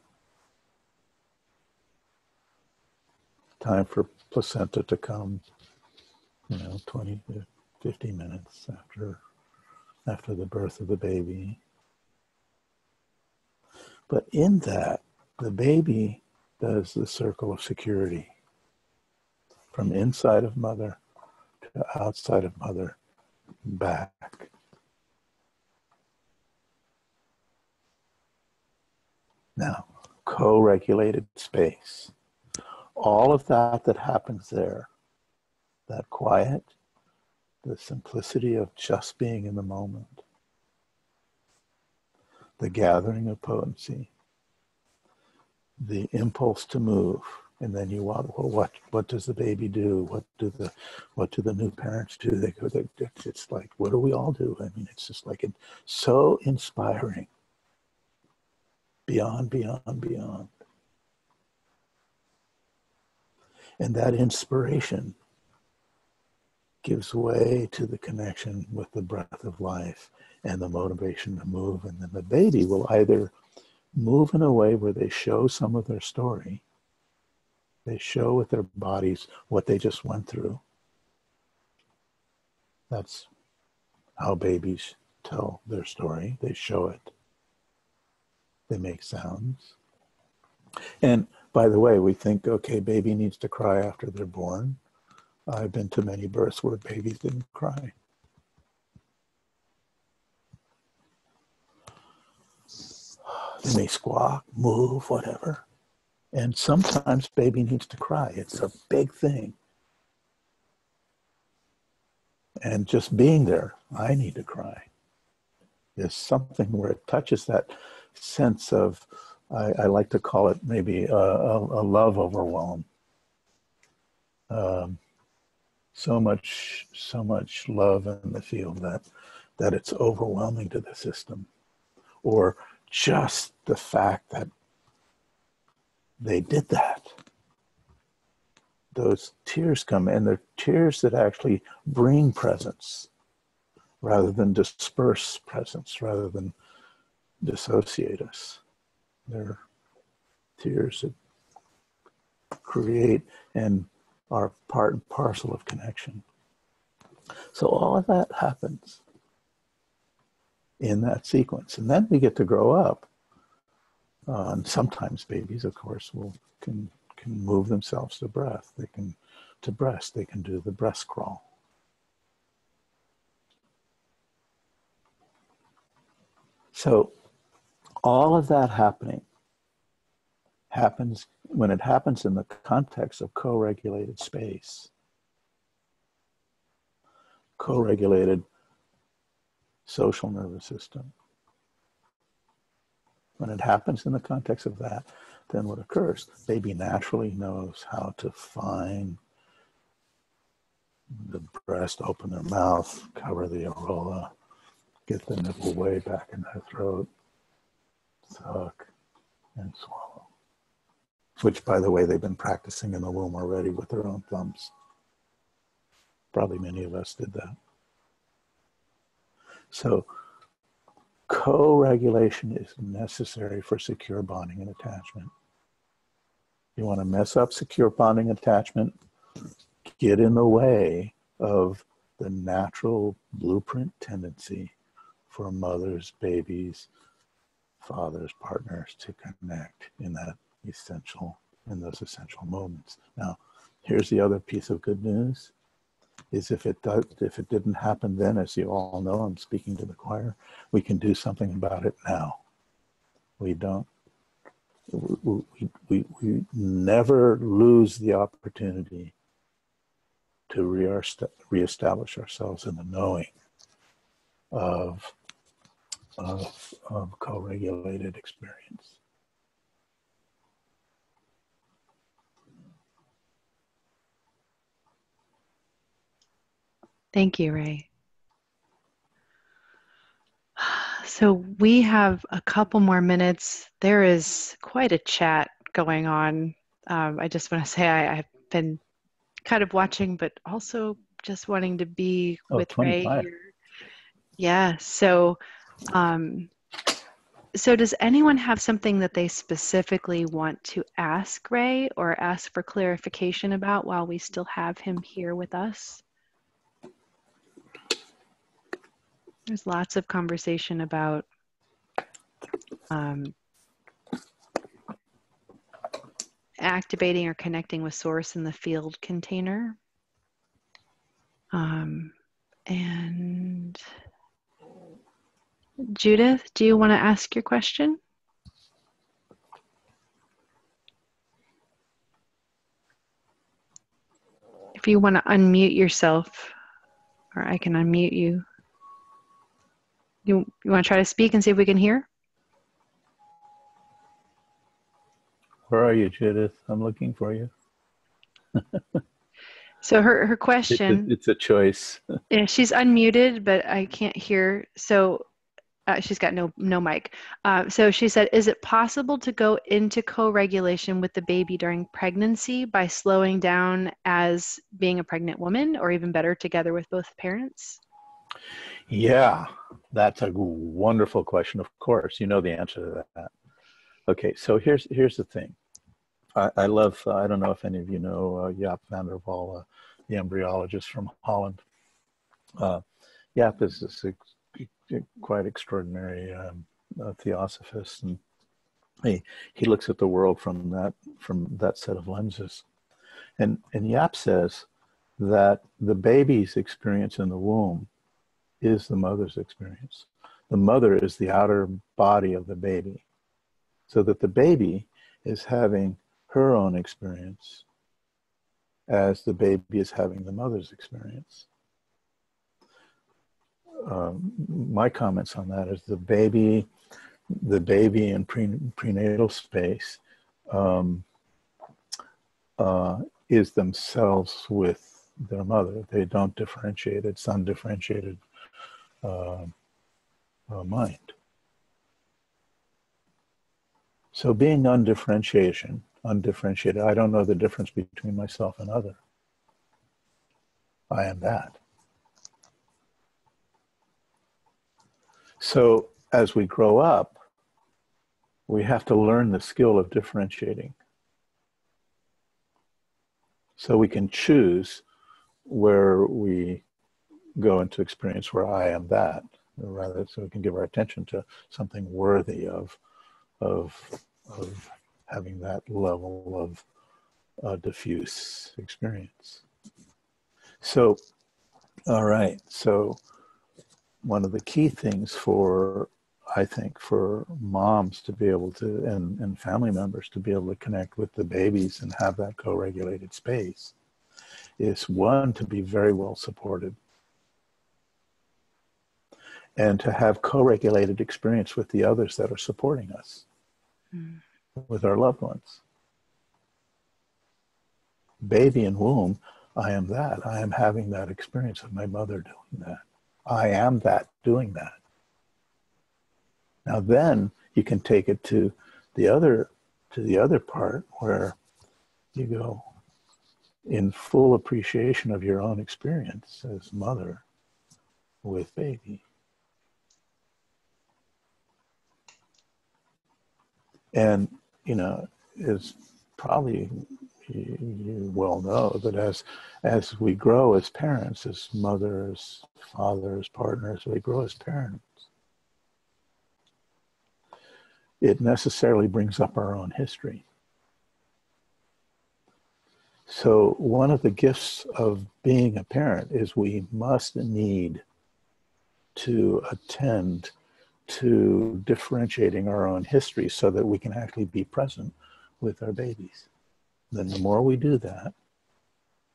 Time for placenta to come, you know, 20 to 50 minutes after the birth of the baby. But in that, the baby does the circle of security from inside of mother to outside of mother, back. Now, co-regulated space. All of that happens there, that quiet, the simplicity of just being in the moment, the gathering of potency, the impulse to move, and then you want, well, what does the baby do? What do the new parents do? It's like, what do we all do? I mean, it's just like, it's so inspiring. Beyond. And that inspiration gives way to the connection with the breath of life and the motivation to move. And then the baby will either move in a way where they show some of their story. They show with their bodies what they just went through. That's how babies tell their story. They show it. They make sounds. And by the way, we think, okay, baby needs to cry after they're born. I've been to many births where babies didn't cry. They may squawk, move, whatever. And sometimes baby needs to cry. It's a big thing. And just being there, I need to cry. There's something where it touches that sense of, I like to call it maybe a love overwhelm. So much love in the field that it's overwhelming to the system. Or just the fact that they did that. Those tears come, and they're tears that actually bring presence rather than disperse presence, rather than dissociate us. They're tears that create and are part and parcel of connection. So all of that happens in that sequence. And then we get to grow up. And sometimes babies, of course, can move themselves to breath. They can do the breast crawl. So all of that happens when it happens in the context of co-regulated space, co-regulated social nervous system. When it happens in the context of that, then what occurs? Baby naturally knows how to find the breast, open their mouth, cover the areola, get the nipple way back in their throat, suck, and swallow. Which, by the way, they've been practicing in the womb already with their own thumbs. Probably many of us did that. So, co-regulation is necessary for secure bonding and attachment. You want to mess up secure bonding and attachment, get in the way of the natural blueprint tendency for mothers, babies, fathers, partners to connect in those essential moments. Now, here's the other piece of good news, is if it didn't happen then, as you all know, I'm speaking to the choir, we can do something about it now. We never lose the opportunity to reestablish ourselves in the knowing of co-regulated experience. Thank you, Ray. So we have a couple more minutes. There is quite a chat going on. I just want to say I've been kind of watching, but also just wanting to be with 25. Ray here. Yeah. So does anyone have something that they specifically want to ask Ray or ask for clarification about while we still have him here with us? There's lots of conversation about activating or connecting with source in the field container. And Judith, do you want to ask your question? If you want to unmute yourself, or I can unmute you. You want to try to speak and see if we can hear? Where are you, Judith? I'm looking for you. So her question... It's a choice. Yeah, she's unmuted, but I can't hear. So she's got no mic. So she said, is it possible to go into co-regulation with the baby during pregnancy by slowing down as being a pregnant woman, or even better, together with both parents? Yeah, that's a wonderful question. Of course, you know the answer to that. Okay, so here's the thing. I love, I don't know if any of you know Jaap van der Wal, the embryologist from Holland. Jaap is this quite extraordinary theosophist, and he looks at the world from that set of lenses. And Jaap says that the baby's experience in the womb is the mother's experience. The mother is the outer body of the baby, so that the baby is having her own experience as the baby is having the mother's experience. My comments on that is the baby in prenatal space is themselves with their mother. They don't differentiate. It's undifferentiated mind. So being undifferentiated, I don't know the difference between myself and other. I am that. So as we grow up, we have to learn the skill of differentiating. So we can choose where we go into experience where I am that, or rather, so we can give our attention to something worthy of having that level of diffuse experience. So, all right. So one of the key things for, I think, for moms to be able to, and family members to be able to connect with the babies and have that co-regulated space is, one, to be very well supported and to have co-regulated experience with the others that are supporting us, with our loved ones. Baby in womb, I am that. I am having that experience of my mother doing that. I am that doing that. Now then you can take it to the other part where you go in full appreciation of your own experience as mother with baby. And, you know, it's probably, you well know that as we grow as parents, as mothers, fathers, partners, we grow as parents, it necessarily brings up our own history. So one of the gifts of being a parent is we must need to attend to differentiating our own history so that we can actually be present with our babies. Then the more we do that,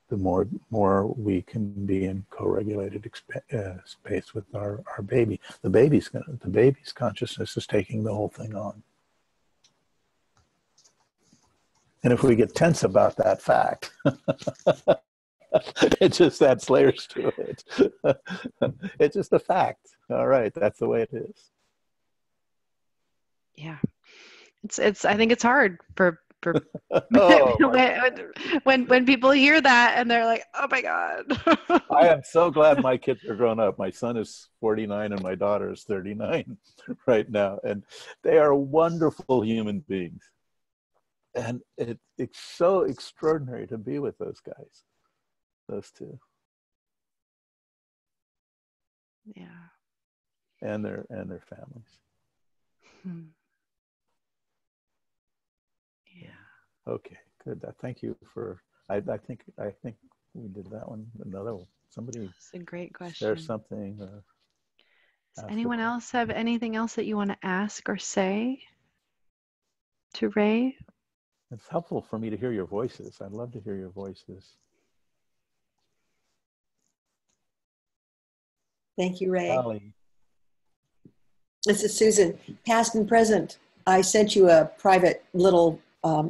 the more we can be in co-regulated space with our baby. The baby's consciousness is taking the whole thing on. And if we get tense about that fact, it just adds layers to it. It's just a fact. All right, that's the way it is. Yeah, it's. I think it's hard for when people hear that and they're like, "Oh my God." I am so glad my kids are grown up. My son is 49 and my daughter is 39 right now, and they are wonderful human beings. And it's so extraordinary to be with those guys, those two. Yeah. And their families. Yeah. Okay, good. Thank you for. I think we did that one. Another one. Somebody. That's a great question. There's something. Does anyone else have anything else that you want to ask or say to Ray? It's helpful for me to hear your voices. I'd love to hear your voices. Thank you, Ray. Allie. This is Susan. Past and present. I sent you a private little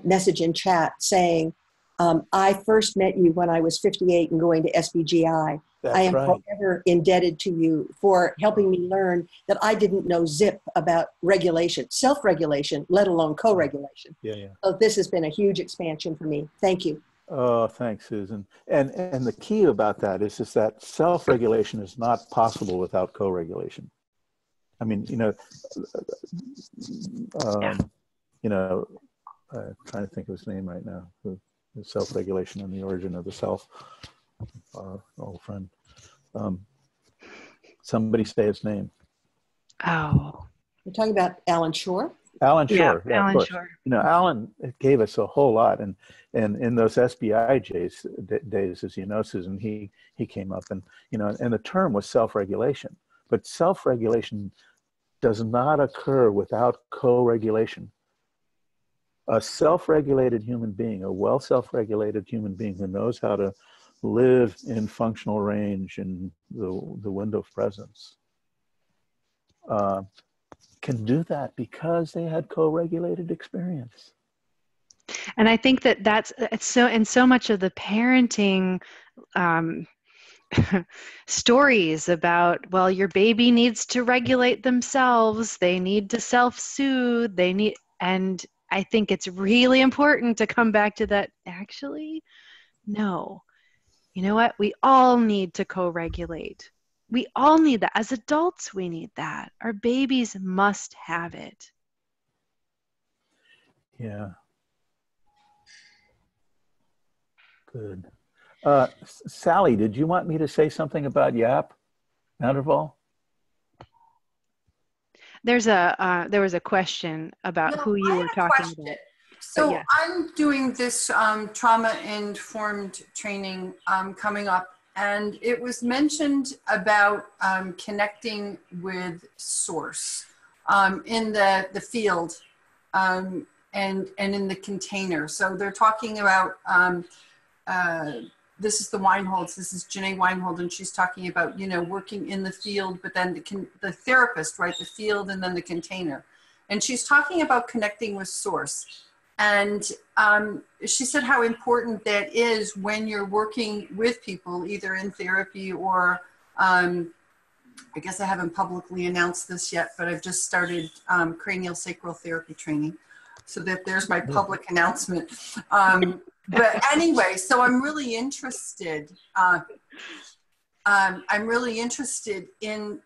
message in chat saying, I first met you when I was 58 and going to SBGI. That's I am right. forever indebted to you for helping me learn that I didn't know zip about regulation, self-regulation, let alone co-regulation. Yeah. So this has been a huge expansion for me. Thank you. Oh, thanks, Susan. And the key about that is that self-regulation is not possible without co-regulation. I mean, trying to think of his name right now. The self-regulation and the origin of the self. Our old friend. Somebody say his name. Oh. You're talking about Alan Shore? Alan Shore. Yeah, Alan of course. Shore. Alan gave us a whole lot, and in those SBI days, as you know, Susan, he came up, and and the term was self-regulation, but self-regulation does not occur without co-regulation. A self-regulated human being, a well self-regulated human being who knows how to live in functional range in the window of presence, can do that because they had co-regulated experience. And I think it's so much of the parenting stories about, well, your baby needs to regulate themselves, they need to self-soothe, and I think it's really important to come back to that. Actually, no. You know what? We all need to co-regulate. We all need that. As adults, we need that. Our babies must have it. Yeah. Good. Sally, did you want me to say something about Yap Vanderval? There was a question about No, who you I were have a talking question. about. So yes. I'm doing this trauma-informed training coming up, and it was mentioned about connecting with source in the field and in the container. So they're talking about this is the Weinholds. This is Janae Weinhold, and she's talking about, you know, working in the field, but then the therapist, right? The field and then the container. And she's talking about connecting with source. And she said how important that is when you're working with people, either in therapy or, I guess I haven't publicly announced this yet, but I've just started cranial sacral therapy training. So that there's my public announcement. But anyway, so I'm really interested. I'm really interested in,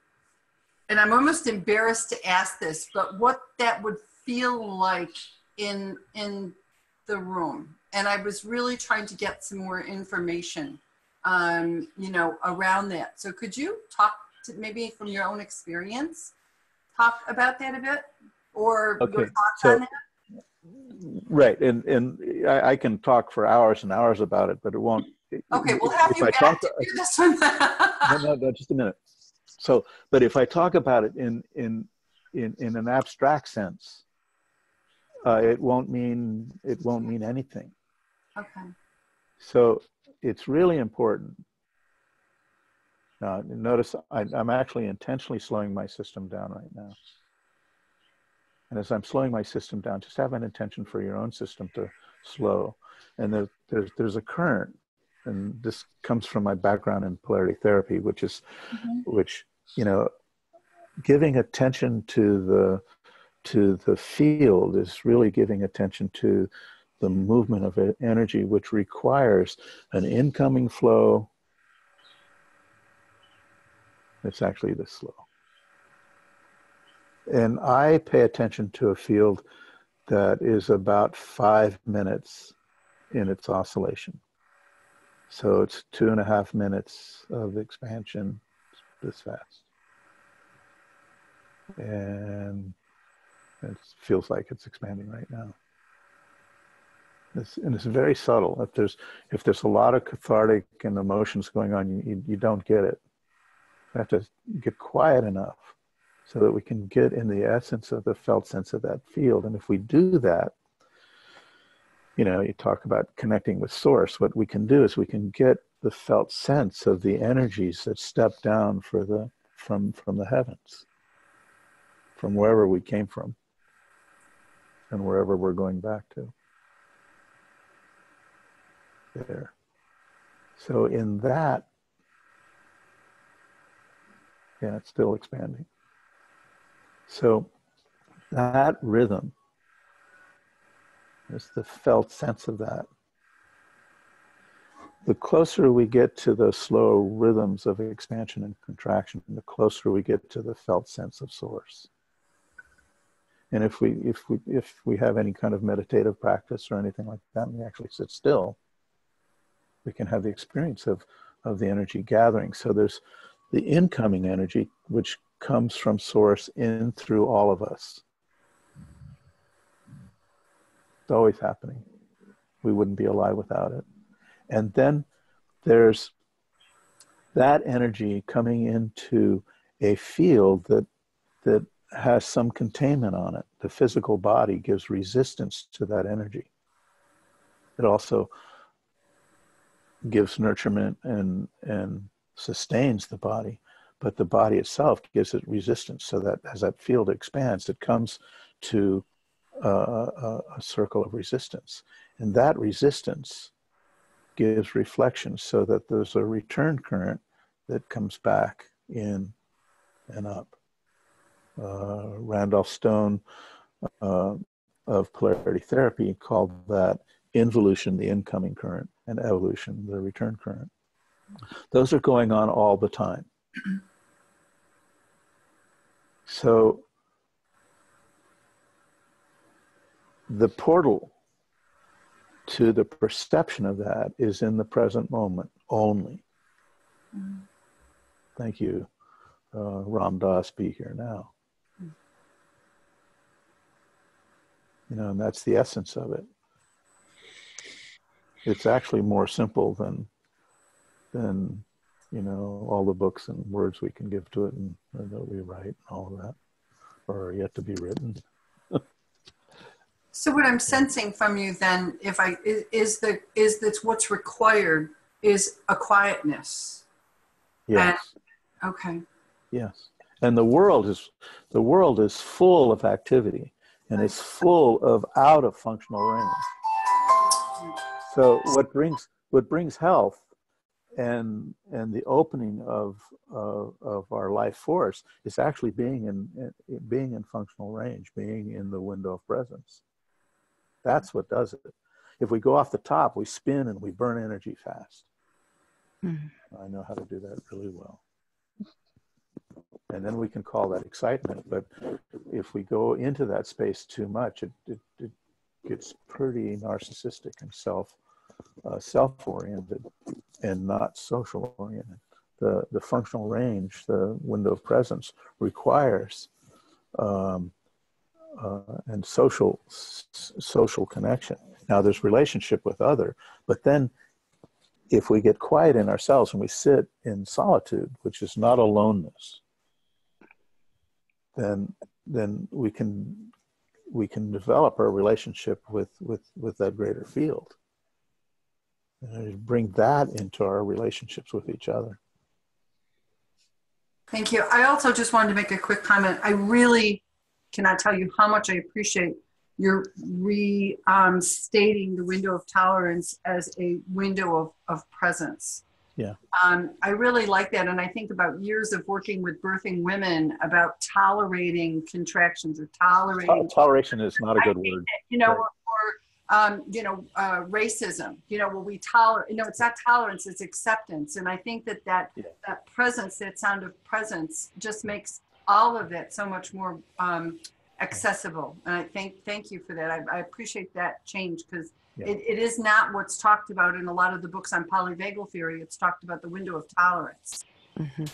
and I'm almost embarrassed to ask this, but what that would feel like in the room. And I was really trying to get some more information, you know, around that. So could you talk to, maybe from your own experience, talk about that a bit, or your thoughts on that? Right, and I can talk for hours and hours about it, but it won't. Okay, we'll have you back to do this one. No, just a minute. So, but if I talk about it in an abstract sense, it won't mean anything. Okay. So it's really important. Notice I'm actually intentionally slowing my system down right now. And as I'm slowing my system down, just have an intention for your own system to slow. And there's a current, and this comes from my background in polarity therapy, which is, which, you know, giving attention to the field is really giving attention to the movement of energy, which requires an incoming flow. It's actually this slow. And I pay attention to a field that is about 5 minutes in its oscillation. So it's 2.5 minutes of expansion this fast. And it feels like it's expanding right now. And it's very subtle. If there's a lot of cathartic and emotions going on, you don't get it. You have to get quiet enough so that we can get in the essence of the felt sense of that field. And if we do that, you know, you talk about connecting with source. What we can do is we can get the felt sense of the energies that step down from the heavens, from wherever we came from and wherever we're going back to. There. So in that, yeah, it's still expanding. So that rhythm is the felt sense of that. The closer we get to those slow rhythms of expansion and contraction, the closer we get to the felt sense of source. And if we have any kind of meditative practice or anything like that, and we actually sit still, we can have the experience of the energy gathering. So there's the incoming energy, which comes from source in through all of us. It's always happening. We wouldn't be alive without it. And then there's that energy coming into a field that has some containment on it. The physical body gives resistance to that energy. It also gives nurturement and sustains the body, but the body itself gives it resistance, so that as that field expands, it comes to a circle of resistance. And that resistance gives reflection, so that there's a return current that comes back in and up. Randolph Stone of polarity therapy called that involution, the incoming current, and evolution, the return current. Those are going on all the time. So the portal to the perception of that is in the present moment only. Thank you, Ram Dass, be here now. You know, and that's the essence of it. It's actually more simple than you know, all the books and words we can give to it and that we write and all of that, or are yet to be written. So what I'm sensing from you then, is that what's required is a quietness. Yes. And, okay. Yes. And the world is full of activity, and it's full of out of functional range. So what brings health and the opening of our life force is actually being in functional range, being in the window of presence. That's what does it. If we go off the top, we spin and we burn energy fast. I know how to do that really well. And then we can call that excitement. But if we go into that space too much, it gets pretty narcissistic and self-oriented and not social oriented. The functional range, the window of presence, requires and social connection. Now there's relationship with other, but then if we get quiet in ourselves and we sit in solitude, which is not aloneness, then we can develop our relationship with that greater field. And bring that into our relationships with each other. Thank you. I also just wanted to make a quick comment. I really cannot tell you how much I appreciate your restating the window of tolerance as a window of presence. Yeah. I really like that. And I think about years of working with birthing women about tolerating contractions or tolerating. Toleration is not a good word. You know, right. Racism, you know, we tolerate, you know, it's not tolerance, it's acceptance. And I think that presence, that sound of presence just makes all of it so much more accessible. And I thank you for that. I appreciate that change because it is not what's talked about in a lot of the books on polyvagal theory. It's talked about the window of tolerance.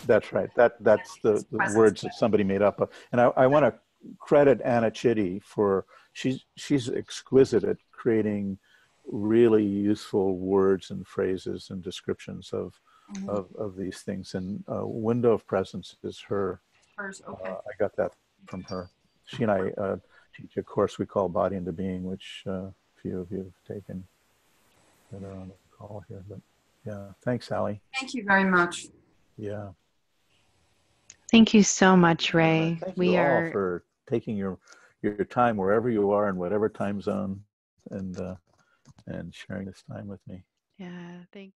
That's right. That's the words that somebody made up. And I want to credit Anna Chitty for, she's exquisite at creating really useful words and phrases and descriptions of these things. And window of presence is hers. Okay. I got that from her. She and I teach a course we call Body into Being, which a few of you have taken that are on the call here. But yeah, thanks, Sally. Thank you very much. Yeah. Thank you so much, Ray. Thank you all for taking your time wherever you are in whatever time zone and sharing this time with me. Yeah, thank